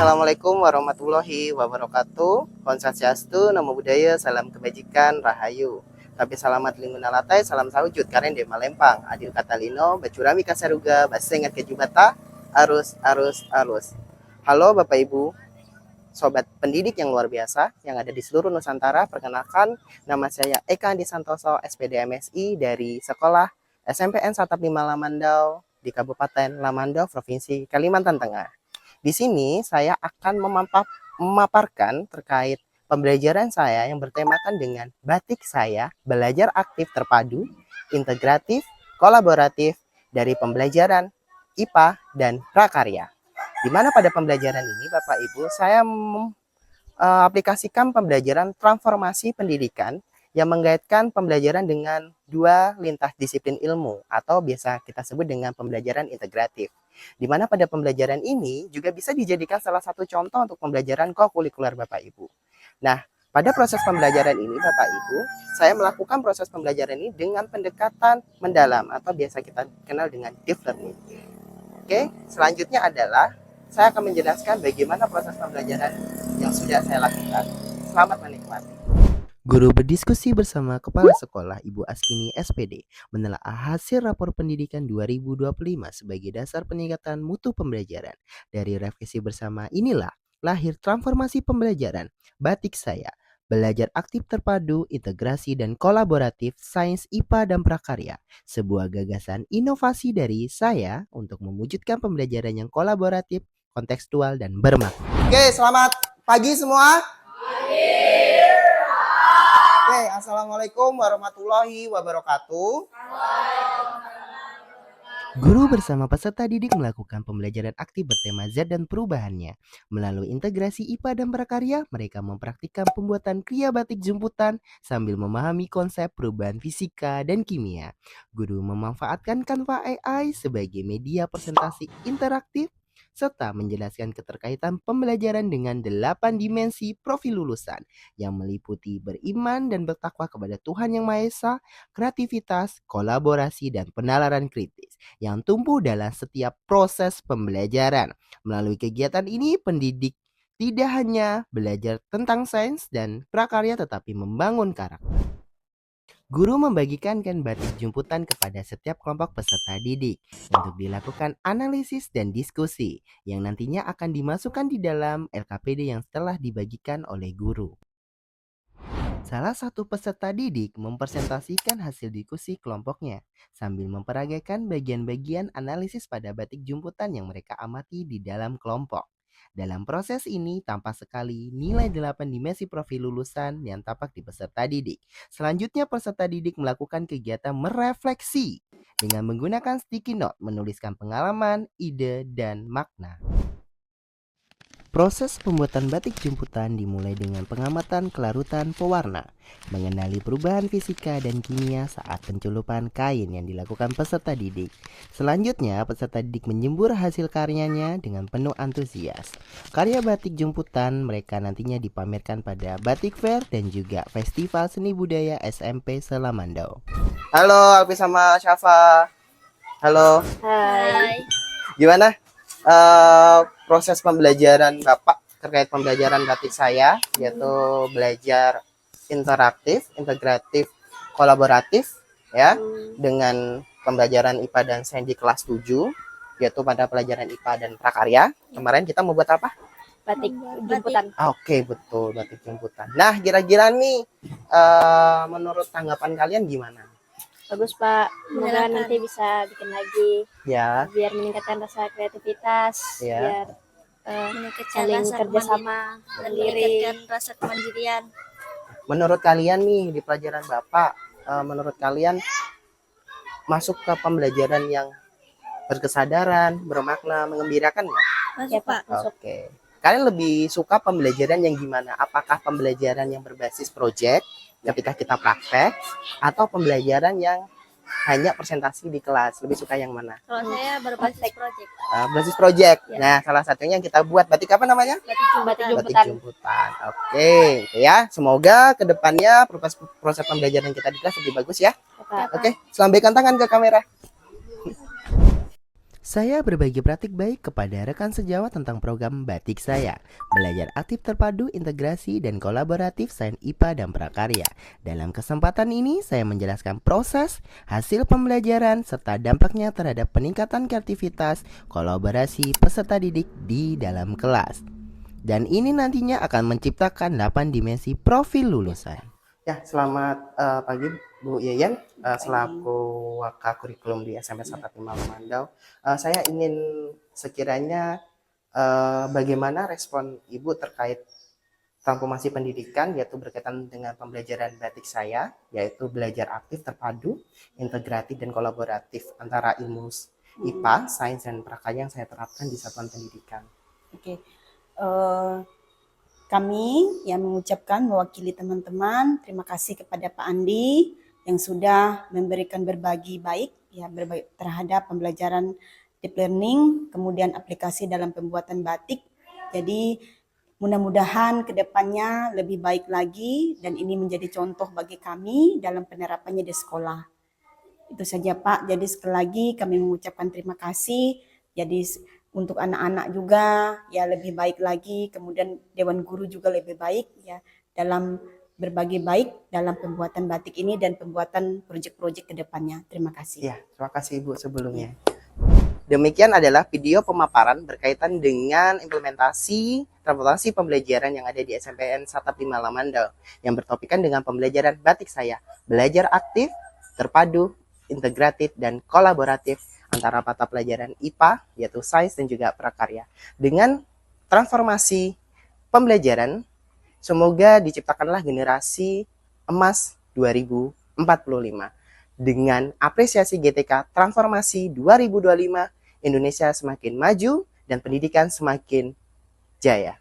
Assalamualaikum warahmatullahi wabarakatuh. Om Swastiastu, Namo Buddhaya, salam kebajikan, rahayu. Tapi selamat lingkungan latai, salam sawujud, karen de malempang, adil katalino, bacurami kasaruga, basengat kejubata, arus. Halo Bapak Ibu, sobat pendidik yang luar biasa yang ada di seluruh Nusantara. Perkenalkan, nama saya Eka Andi Santoso, SPD MSI dari Sekolah SMPN 15 Lamandau di Kabupaten Lamandau, Provinsi Kalimantan Tengah. Di sini saya akan memaparkan terkait pembelajaran saya yang bertemakan dengan batik saya, belajar aktif terpadu, integratif, kolaboratif dari pembelajaran IPA dan prakarya. Di mana pada pembelajaran ini Bapak Ibu saya aplikasikan pembelajaran transformasi pendidikan yang mengaitkan pembelajaran dengan dua lintas disiplin ilmu atau biasa kita sebut dengan pembelajaran integratif. Di mana pada pembelajaran ini juga bisa dijadikan salah satu contoh untuk pembelajaran kokurikuler Bapak Ibu. Nah, pada proses pembelajaran ini Bapak Ibu, saya melakukan proses pembelajaran ini dengan pendekatan mendalam atau biasa kita kenal dengan deep learning. Oke, selanjutnya adalah saya akan menjelaskan bagaimana proses pembelajaran yang sudah saya lakukan. Selamat menikmati. Guru berdiskusi bersama Kepala Sekolah Ibu Askini SPD menelaah hasil rapor pendidikan 2025 sebagai dasar peningkatan mutu pembelajaran. Dari revisi bersama inilah lahir transformasi pembelajaran batik saya, belajar aktif terpadu, integrasi dan kolaboratif sains IPA dan prakarya. Sebuah gagasan inovasi dari saya untuk mewujudkan pembelajaran yang kolaboratif, kontekstual dan bermakna. Oke, selamat pagi semua. Oke, assalamualaikum warahmatullahi wabarakatuh. Guru bersama peserta didik melakukan pembelajaran aktif bertema Z dan perubahannya. Melalui integrasi IPA dan prakarya, mereka mempraktikkan pembuatan kria batik jemputan sambil memahami konsep perubahan fisika dan kimia. Guru memanfaatkan Canva AI sebagai media presentasi interaktif serta menjelaskan keterkaitan pembelajaran dengan 8 dimensi profil lulusan yang meliputi beriman dan bertakwa kepada Tuhan Yang Maha Esa, kreativitas, kolaborasi, dan penalaran kritis yang tumbuh dalam setiap proses pembelajaran. Melalui kegiatan ini, pendidik tidak hanya belajar tentang sains dan prakarya tetapi membangun karakter. Guru membagikan batik jemputan kepada setiap kelompok peserta didik untuk dilakukan analisis dan diskusi yang nantinya akan dimasukkan di dalam LKPD yang telah dibagikan oleh guru. Salah satu peserta didik mempresentasikan hasil diskusi kelompoknya sambil memperagakan bagian-bagian analisis pada batik jemputan yang mereka amati di dalam kelompok. Dalam proses ini tampak sekali nilai 8 dimensi profil lulusan yang tampak di peserta didik. Selanjutnya peserta didik melakukan kegiatan merefleksi dengan menggunakan sticky note menuliskan pengalaman, ide, dan makna. Proses pembuatan batik jemputan dimulai dengan pengamatan kelarutan pewarna, mengenali perubahan fisika dan kimia saat penculupan kain yang dilakukan peserta didik. Selanjutnya, peserta didik menyembur hasil karyanya dengan penuh antusias. Karya batik jemputan mereka nantinya dipamerkan pada Batik Fair dan juga Festival Seni Budaya SMP Selamandau. Halo Alfi sama Syafa. Halo. Hai. Gimana proses pembelajaran Bapak terkait pembelajaran batik saya, yaitu belajar interaktif, integratif, kolaboratif ya, dengan pembelajaran IPA dan sains di kelas 7, yaitu pada pelajaran IPA dan prakarya. Kemarin kita mau buat apa? Batik jemputan. Oke, betul, batik jemputan. Nah, kira-kira nih menurut tanggapan kalian gimana? Bagus Pak, semoga nanti bisa bikin lagi Ya, biar meningkatkan rasa kreativitas, ya. biar saling kerjasama, mandiri, rasa kemandirian. Menurut kalian nih di pelajaran Bapak, menurut kalian masuk ke pembelajaran yang berkesadaran, bermakna, mengembirakan nggak? ya Pak, masuk. Oke. Kalian lebih suka pembelajaran yang gimana? Apakah pembelajaran yang berbasis proyek ketika kita praktek atau pembelajaran yang hanya presentasi di kelas? Lebih suka yang mana? Kalau saya berbasis project. Berbasis proyek. Ya. Nah, salah satunya yang kita buat batik apa namanya? Batik Batik jemputan. jemputan. Oke, ya. Semoga kedepannya proses pembelajaran kita di kelas lebih bagus ya. Ya, Pak. Oke, lambaikan tangan ke kamera. Saya berbagi praktik baik kepada rekan sejawat tentang program batik saya. Belajar aktif terpadu, integrasi, dan kolaboratif sains IPA dan prakarya. Dalam kesempatan ini, saya menjelaskan proses, hasil pembelajaran, serta dampaknya terhadap peningkatan kreativitas, kolaborasi peserta didik di dalam kelas. Dan ini nantinya akan menciptakan 8 dimensi profil lulusan. Ya, selamat pagi Bu Yeyen, selaku Waka Kurikulum di SMP 15 Mandau. Saya ingin sekiranya bagaimana respon Ibu terkait transformasi pendidikan, yaitu berkaitan dengan pembelajaran batik saya, yaitu belajar aktif terpadu, integratif, dan kolaboratif antara ilmu IPA, sains, dan prakarya yang saya terapkan di satuan pendidikan. Oke. Kami yang mengucapkan mewakili teman-teman, terima kasih kepada Pak Andi yang sudah memberikan berbagi baik ya terhadap pembelajaran deep learning, kemudian aplikasi dalam pembuatan batik. Jadi mudah-mudahan kedepannya lebih baik lagi dan ini menjadi contoh bagi kami dalam penerapannya di sekolah. Itu saja Pak. Jadi sekali lagi kami mengucapkan terima kasih. Jadi untuk anak-anak juga ya lebih baik lagi, kemudian Dewan Guru juga lebih baik ya dalam berbagi baik dalam pembuatan batik ini dan pembuatan proyek-proyek ke depannya. Terima kasih. Ya, terima kasih Ibu sebelumnya. Demikian adalah video pemaparan berkaitan dengan implementasi transformasi pembelajaran yang ada di SMPN 15 Lamandau yang bertopikan dengan pembelajaran batik saya, belajar aktif, terpadu, integratif, dan kolaboratif antara mata pelajaran IPA, yaitu sains dan juga prakarya. Dengan transformasi pembelajaran, semoga diciptakanlah generasi emas 2045. Dengan apresiasi GTK Transformasi 2025, Indonesia semakin maju dan pendidikan semakin jaya.